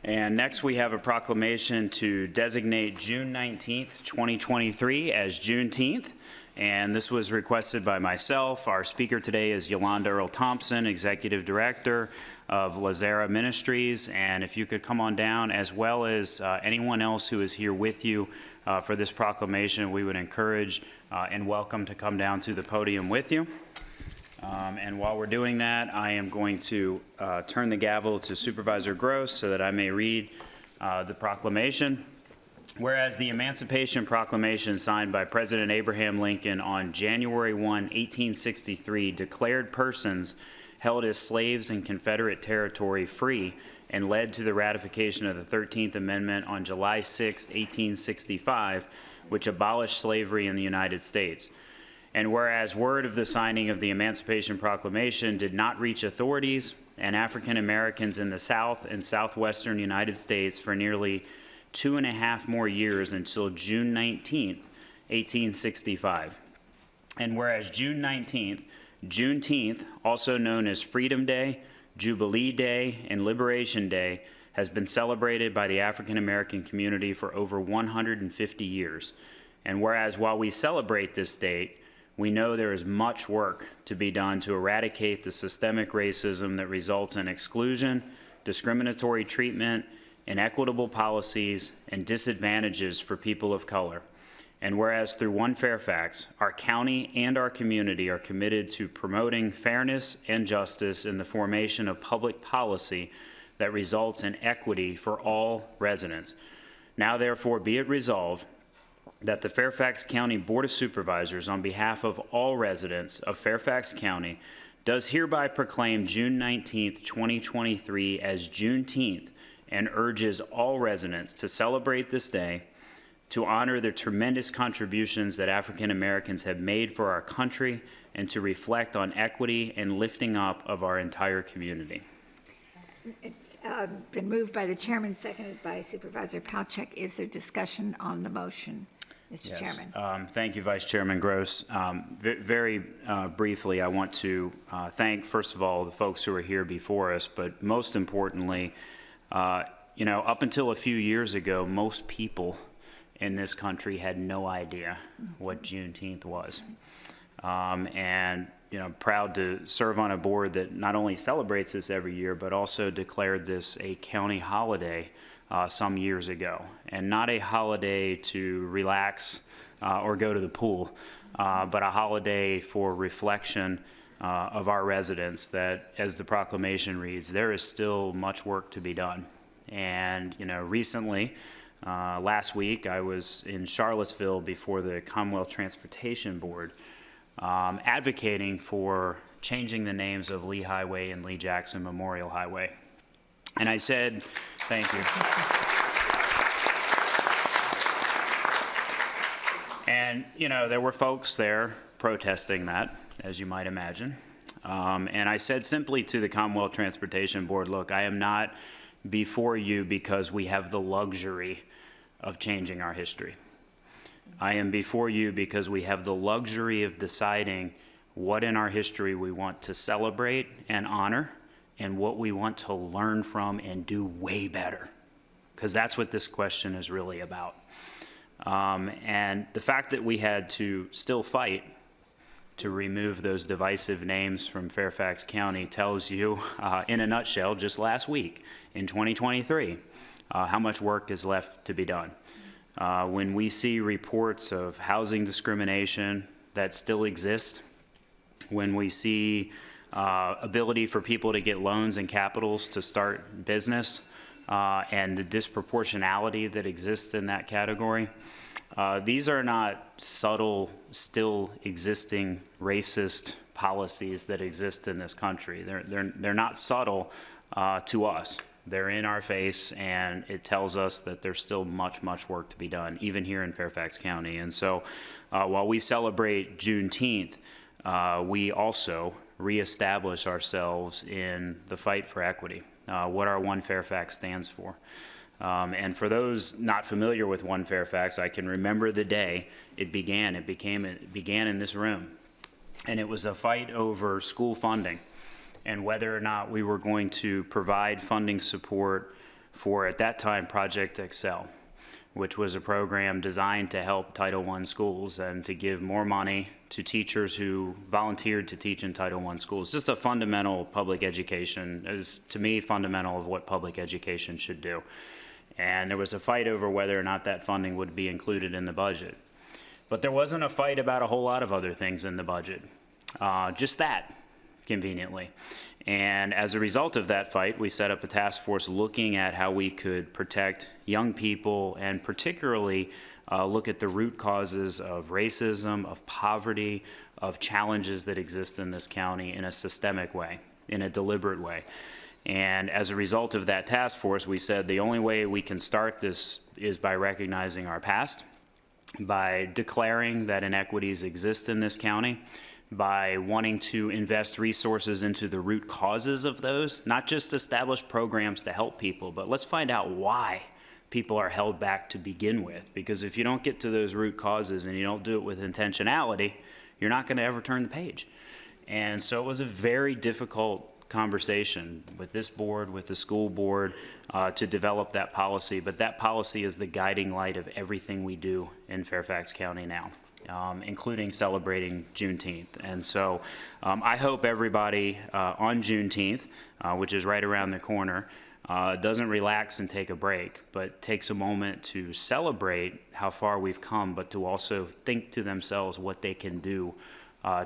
And next we have a proclamation to designate June 19th, 2023 as Juneteenth. And this was requested by myself. Our speaker today is Yolanda Earl Thompson, Executive Director of Lazera Ministries. And if you could come on down, as well as anyone else who is here with you for this proclamation, we would encourage and welcome to come down to the podium with you. And while we're doing that, I am going to turn the gavel to Supervisor Gross so that I may read the proclamation. Whereas the Emancipation Proclamation signed by President Abraham Lincoln on January 1, 1863 declared persons held as slaves in Confederate territory free and led to the ratification of the 13th Amendment on July 6, 1865, which abolished slavery in the United States. And whereas word of the signing of the Emancipation Proclamation did not reach authorities and African Americans in the South and Southwestern United States for nearly 2.5 more years until June 19th, 1865. And whereas June 19th, Juneteenth, also known as Freedom Day, Jubilee Day, and Liberation Day, has been celebrated by the African American community for over 150 years. And whereas while we celebrate this date, we know there is much work to be done to eradicate the systemic racism that results in exclusion, discriminatory treatment, inequitable policies, and disadvantages for people of color. And whereas through One Fairfax, our county and our community are committed to promoting fairness and justice in the formation of public policy that results in equity for all residents. Now therefore be it resolved that the Fairfax County Board of Supervisors, on behalf of all residents of Fairfax County, does hereby proclaim June 19th, 2023 as Juneteenth and urges all residents to celebrate this day to honor the tremendous contributions that African Americans have made for our country and to reflect on equity and lifting up of our entire community. It's been moved by the chairman, seconded by Supervisor Palchik. Is there discussion on the motion, Mr. Chairman? Thank you, Vice Chairman Gross. Very briefly, I want to thank, first of all, the folks who are here before us, but most importantly, you know, up until a few years ago, most people in this country had no idea what Juneteenth was. And, you know, proud to serve on a board that not only celebrates this every year, but also declared this a county holiday some years ago. And not a holiday to relax or go to the pool, but a holiday for reflection of our residents that, as the proclamation reads, there is still much work to be done. And, you know, recently, last week, I was in Charlottesville before the Commonwealth Transportation Board advocating for changing the names of Lee Highway and Lee Jackson Memorial Highway. And I said, thank you. And, you know, there were folks there protesting that, as you might imagine. And I said simply to the Commonwealth Transportation Board, look, I am not before you because we have the luxury of changing our history. I am before you because we have the luxury of deciding what in our history we want to celebrate and honor and what we want to learn from and do way better, because that's what this question is really about. And the fact that we had to still fight to remove those divisive names from Fairfax County tells you, in a nutshell, just last week in 2023, how much work is left to be done. When we see reports of housing discrimination that still exist, when we see ability for people to get loans and capitals to start business, and the disproportionality that exists in that category, these are not subtle, still existing racist policies that exist in this country. They're not subtle to us. They're in our face, and it tells us that there's still much, much work to be done, even here in Fairfax County. And so while we celebrate Juneteenth, we also reestablish ourselves in the fight for equity, what our One Fairfax stands for. And for those not familiar with One Fairfax, I can remember the day it began. It began in this room. And it was a fight over school funding and whether or not we were going to provide funding support for, at that time, Project Excel, which was a program designed to help Title I schools and to give more money to teachers who volunteered to teach in Title I schools. Just a fundamental public education, is to me fundamental of what public education should do. And there was a fight over whether or not that funding would be included in the budget. But there wasn't a fight about a whole lot of other things in the budget. Just that, conveniently. And as a result of that fight, we set up a task force looking at how we could protect young people and particularly look at the root causes of racism, of poverty, of challenges that exist in this county in a systemic way, in a deliberate way. And as a result of that task force, we said the only way we can start this is by recognizing our past, by declaring that inequities exist in this county, by wanting to invest resources into the root causes of those, not just establish programs to help people, but let's find out why people are held back to begin with. Because if you don't get to those root causes and you don't do it with intentionality, you're not going to ever turn the page. And so it was a very difficult conversation with this board, with the school board, to develop that policy. But that policy is the guiding light of everything we do in Fairfax County now, including celebrating Juneteenth. And so I hope everybody on Juneteenth, which is right around the corner, doesn't relax and take a break, but takes a moment to celebrate how far we've come, but to also think to themselves what they can do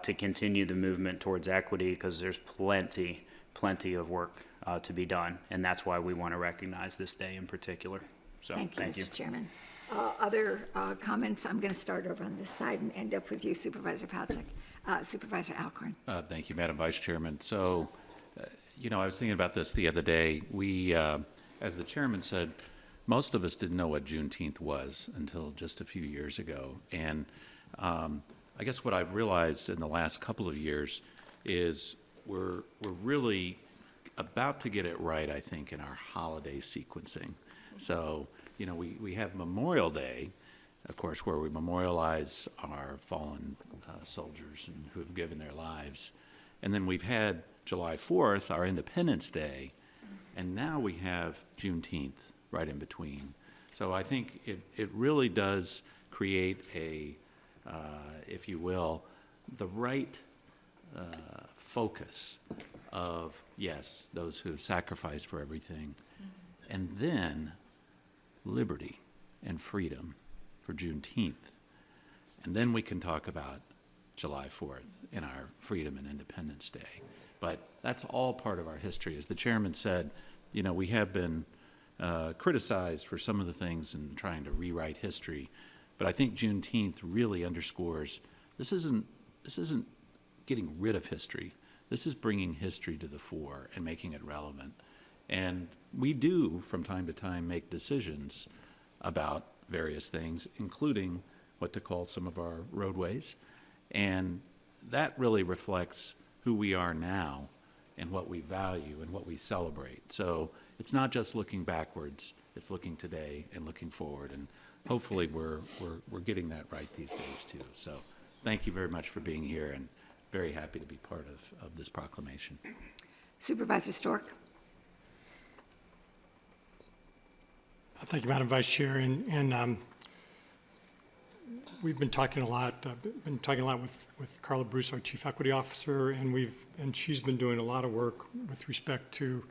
to continue the movement towards equity, because there's plenty of work to be done, and that's why we want to recognize this day in particular. So, thank you, Mr. Chairman. Other comments? I'm going to start over on this side and end up with you, Supervisor Palchik. Supervisor Alcorn. Thank you, Madam Vice Chairman. So, I was thinking about this the other day. We, as the chairman said, most of us didn't know what Juneteenth was until just a few years ago. And I guess what I've realized in the last couple of years is we're really about to get it right, I think, in our holiday sequencing. So, we have Memorial Day, of course, where we memorialize our fallen soldiers and who have given their lives. And then we've had July 4th, our Independence Day, and now we have Juneteenth right in between. So I think it really does create a, if you will, the right focus of, yes, those who have sacrificed for everything, and then liberty and freedom for Juneteenth. And then we can talk about July 4th and our Freedom and Independence Day. But that's all part of our history. As the chairman said, we have been criticized for some of the things in trying to rewrite history. But I think Juneteenth really underscores this isn't getting rid of history. This is bringing history to the fore and making it relevant. And we do, from time to time, make decisions about various things, including what to call some of our roadways. And that really reflects who we are now and what we value and what we celebrate. So it's not just looking backwards, it's looking today and looking forward. And hopefully we're getting that right these days too. So thank you very much for being here, and very happy to be part of this proclamation. Supervisor Stork. Thank you, Madam Vice Chair. And we've been talking a lot. With Carla Bruce, our Chief Equity Officer, and she's been doing a lot of work with respect to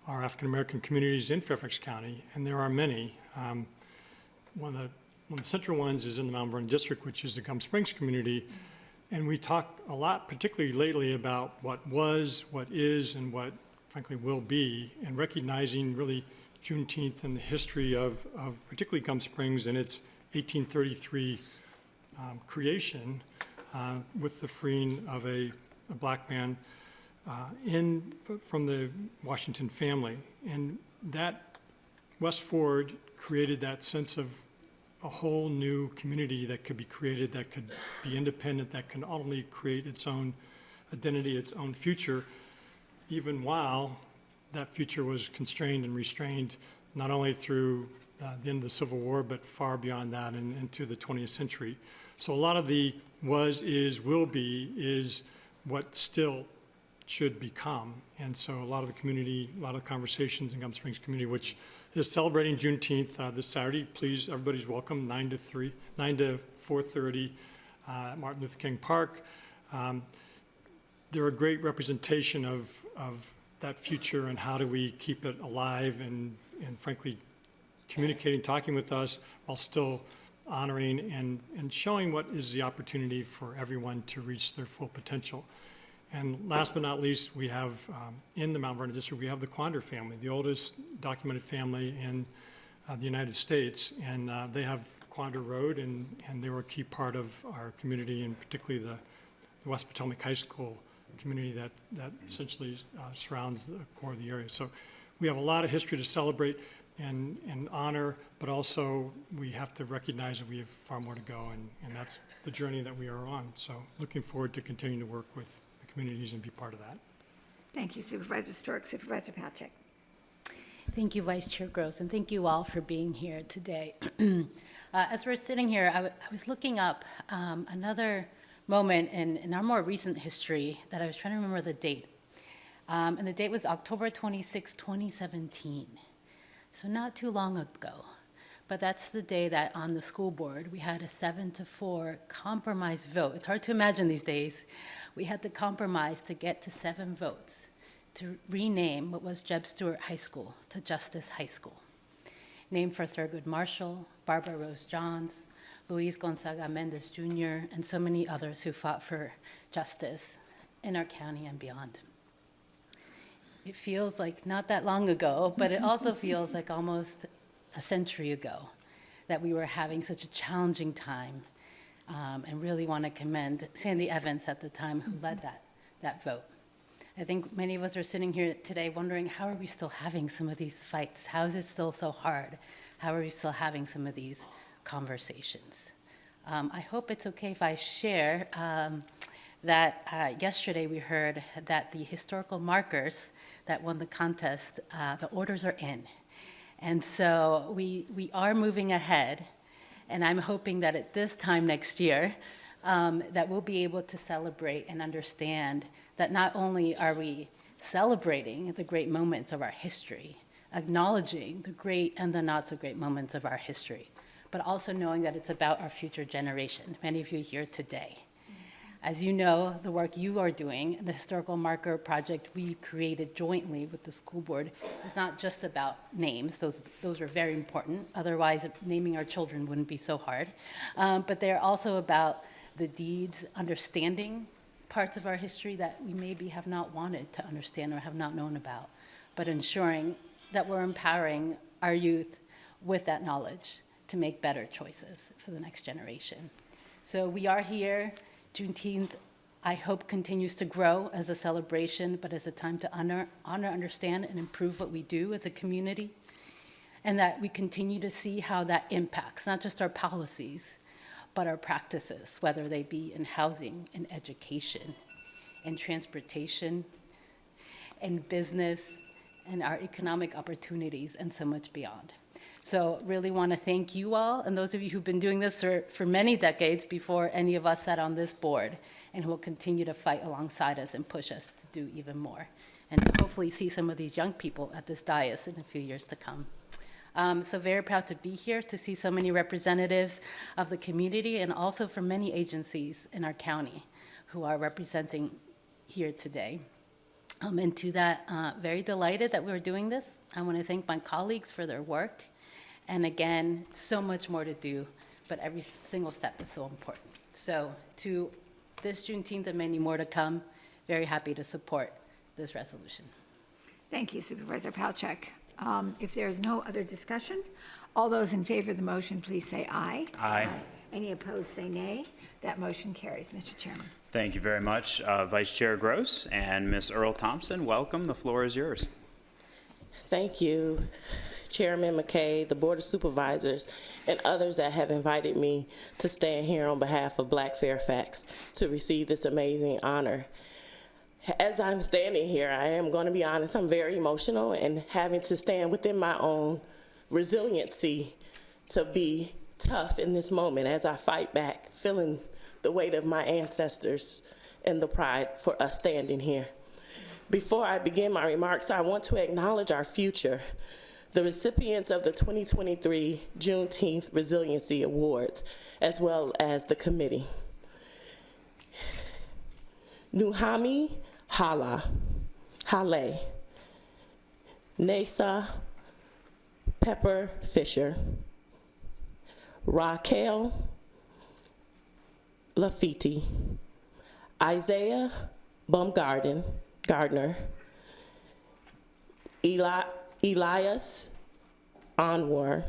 our African American communities in Fairfax County, and there are many. One of the central ones is in the Mount Vernon District, which is the Gum Springs community, and we talk a lot, particularly lately, about what was, what is, and what frankly will be, and recognizing really Juneteenth and the history of particularly Gum Springs and its 1833 creation with the freeing of a black man from the Washington family. And that West Ford created that sense of a whole new community that could be created, that could be independent, that can ultimately create its own identity, its own future, even while that future was constrained and restrained not only through the end of the Civil War, but far beyond that and into the 20th century. So a lot of the was, is, will be is what still should become. And so a lot of the community, a lot of conversations in Gum Springs community, which is celebrating Juneteenth this Saturday. Please, everybody's welcome, 9 to 4:30 at Martin Luther King Park. They're a great representation of that future and how do we keep it alive and frankly, communicating, talking with us while still honoring and showing what is the opportunity for everyone to reach their full potential. And last but not least, we have in the Mount Vernon district, we have the Quander family, the oldest documented family in the United States. And they have Quander Road, and they were a key part of our community, and particularly the West Potomac High School community that essentially surrounds the core of the area. So we have a lot of history to celebrate and honor, but also we have to recognize that we have far more to go, and that's the journey that we are on. So looking forward to continuing to work with the communities and be part of that. Thank you, Supervisor Stork. Supervisor Palchik. Thank you, Vice Chair Gross, and thank you all for being here today. As we're sitting here, I was looking up another moment in our more recent history that I was trying to remember the date. And the date was October 26, 2017. So not too long ago. But that's the day that on the school board, we had a 7-4 compromise vote. It's hard to imagine these days. We had to compromise to get to 7 votes to rename what was Jeb Stuart High School to Justice High School. Named for Thurgood Marshall, Barbara Rose Johns, Luis Gonzaga Mendez Jr., and so many others who fought for justice in our county and beyond. It feels like not that long ago, but it also feels like almost a century ago that we were having such a challenging time, and really want to commend Sandy Evans at the time who led that vote. I think many of us are sitting here today wondering, how are we still having some of these fights? How is it still so hard? How are we still having some of these conversations? I hope it's okay if I share that yesterday we heard that the historical markers that won the contest, the orders are in. And so we are moving ahead, and I'm hoping that at this time next year, that we'll be able to celebrate and understand that not only are we celebrating the great moments of our history, acknowledging the great and the not so great moments of our history, but also knowing that it's about our future generation, many of you here today. As you know, the work you are doing, the Historical Marker Project we created jointly with the school board, is not just about names. Those are very important. Otherwise, naming our children wouldn't be so hard. But they're also about the deeds, understanding parts of our history that we maybe have not wanted to understand or have not known about, but ensuring that we're empowering our youth with that knowledge to make better choices for the next generation. So we are here. Juneteenth, I hope, continues to grow as a celebration, but as a time to honor, understand, and improve what we do as a community, and that we continue to see how that impacts not just our policies, but our practices, whether they be in housing, in education, in transportation, in business, and our economic opportunities, and so much beyond. So really want to thank you all, and those of you who've been doing this for many decades before any of us sat on this board, and who will continue to fight alongside us and push us to do even more, and to hopefully see some of these young people at this dais in a few years to come. So very proud to be here, to see so many representatives of the community, and also from many agencies in our county who are representing here today. And to that, very delighted that we're doing this. I want to thank my colleagues for their work. And again, so much more to do, but every single step is so important. So to this Juneteenth and many more to come, very happy to support this resolution. Thank you, Supervisor Palchik. If there is no other discussion, all those in favor of the motion, please say aye. Aye. Any opposed, say nay. That motion carries. Mr. Chairman. Thank you very much, Vice Chair Gross and Ms. Earl Thompson. Welcome. The floor is yours. Thank you, Chairman McKay, the Board of Supervisors, and others that have invited me to stand here on behalf of Black Fairfax to receive this amazing honor. As I'm standing here, I am going to be honest, I'm very emotional and having to stand within my own resiliency to be tough in this moment as I fight back, feeling the weight of my ancestors and the pride for us standing here. Before I begin my remarks, I want to acknowledge our future, the recipients of the 2023 Juneteenth Resiliency Awards, as well as the committee. Nuhami Hale, Nasa Pepper Fisher, Raquel Lafiti, Isaiah Gardner, Elias Anwar,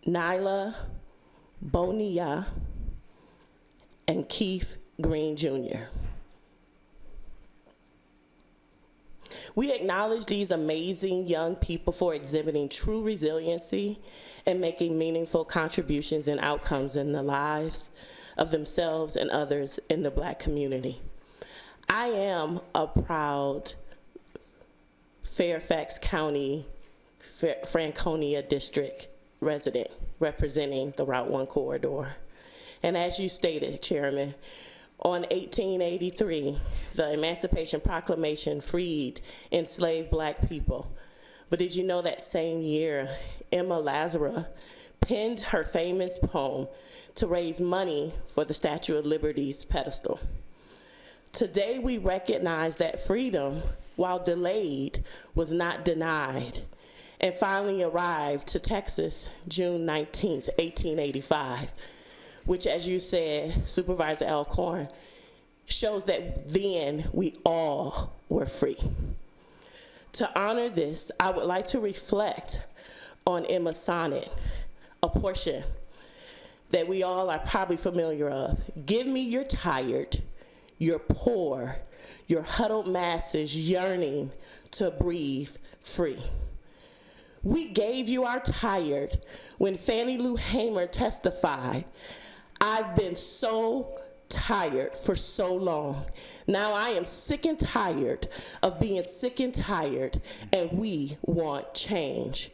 Nyla Bonilla, and Keith Green Jr. We acknowledge these amazing young people for exhibiting true resiliency and making meaningful contributions and outcomes in the lives of themselves and others in the Black community. I am a proud Fairfax County, Franconia District resident representing the Route 1 corridor. And as you stated, Chairman, on 1883, the Emancipation Proclamation freed enslaved Black people. But did you know that same year, Emma Lazarus penned her famous poem to raise money for the Statue of Liberty's pedestal? Today, we recognize that freedom, while delayed, was not denied, and finally arrived to Texas June 19th, 1885. Which, as you said, Supervisor Alcorn, shows that then we all were free. To honor this, I would like to reflect on Emma's sonnet, a portion that we all are probably familiar of. Give me your tired, your poor, your huddled masses yearning to breathe free. We gave you our tired when Fannie Lou Hamer testified, I've been so tired for so long. Now I am sick and tired of being sick and tired, and we want change.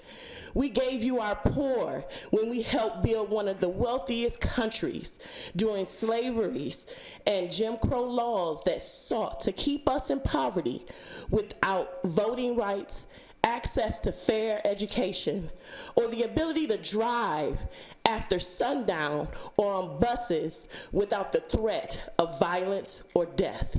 We gave you our poor when we helped build one of the wealthiest countries during slaveries and Jim Crow laws that sought to keep us in poverty without voting rights, access to fair education, or the ability to drive after sundown or on buses without the threat of violence or death.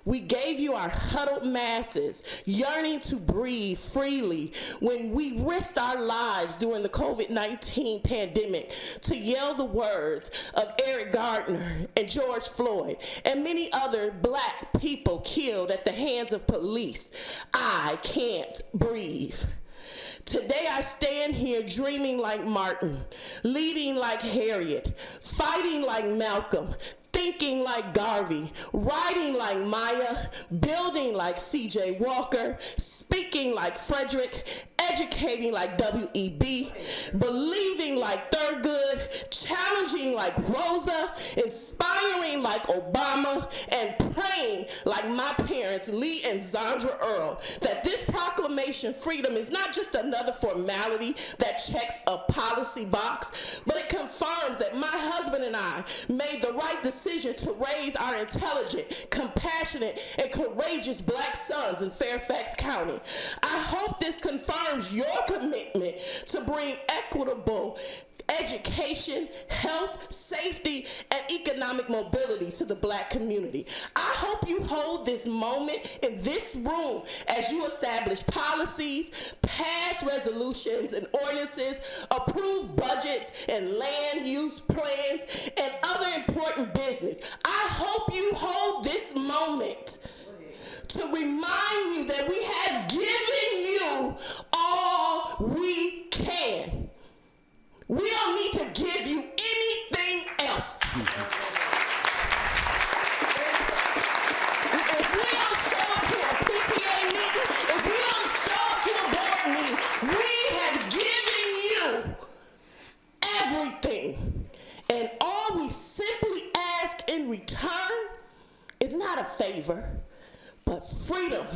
We gave you our huddled masses yearning to breathe freely when we risked our lives during the COVID-19 pandemic to yell the words of Eric Gardner and George Floyd and many other Black people killed at the hands of police. I can't breathe. Today I stand here dreaming like Martin, leading like Harriet, fighting like Malcolm, thinking like Garvey, writing like Maya, building like C.J. Walker, speaking like Frederick, educating like W.E.B., believing like Thurgood, challenging like Rosa, inspiring like Obama, and praying like my parents, Lee and Zandra Earl, that this proclamation freedom is not just another formality that checks a policy box, but it confirms that my husband and I made the right decision to raise our intelligent, compassionate, and courageous Black sons in Fairfax County. I hope this confirms your commitment to bring equitable education, health, safety, and economic mobility to the Black community. I hope you hold this moment in this room as you establish policies, pass resolutions and ordinances, approve budgets and land use plans, and other important business. I hope you hold this moment to remind you that we have given you all we can. We don't need to give you anything else. If we don't show up to a PTA meeting, if we don't show up to a board meeting, we have given you everything. And all we simply ask in return is not a favor, but freedom.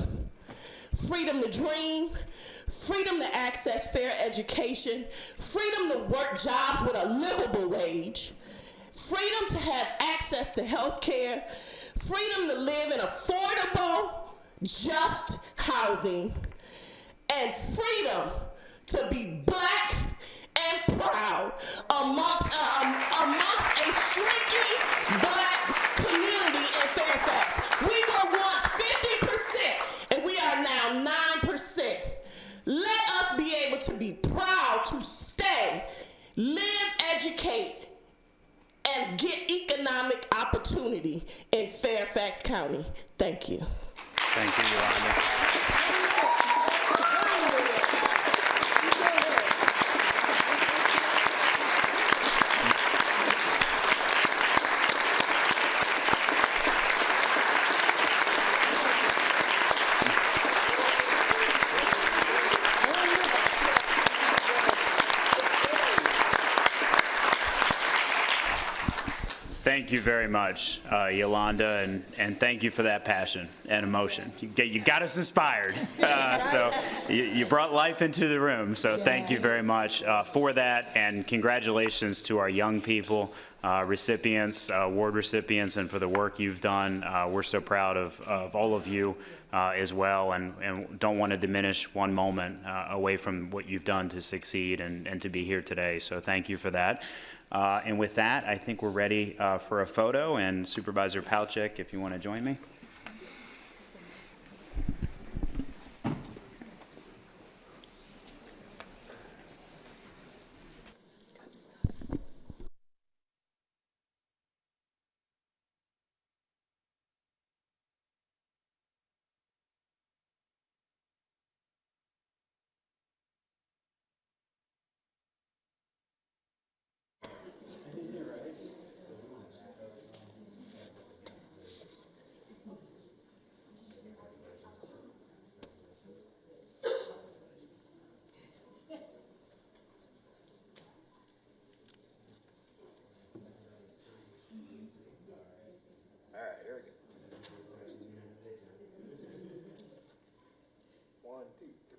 Freedom to dream, freedom to access fair education, freedom to work jobs with a livable wage, freedom to have access to health care, freedom to live in affordable, just housing, and freedom to be black and proud amongst a shrinking black community in Fairfax. We were once 50%, and we are now 9%. Let us be able to be proud to stay, live, educate, and get economic opportunity in Fairfax County. Thank you. Thank you, Yolanda. Thank you very much, Yolanda, and thank you for that passion and emotion. You got us inspired. So you brought life into the room, so thank you very much for that, and congratulations to our young people, recipients, award recipients, and for the work you've done. We're so proud of all of you as well, and don't want to diminish one moment away from what you've done to succeed and to be here today, so thank you for that. And with that, I think we're ready for a photo, and Supervisor Palchik, if you want to join me. All right, here we go. 1, 2, 3.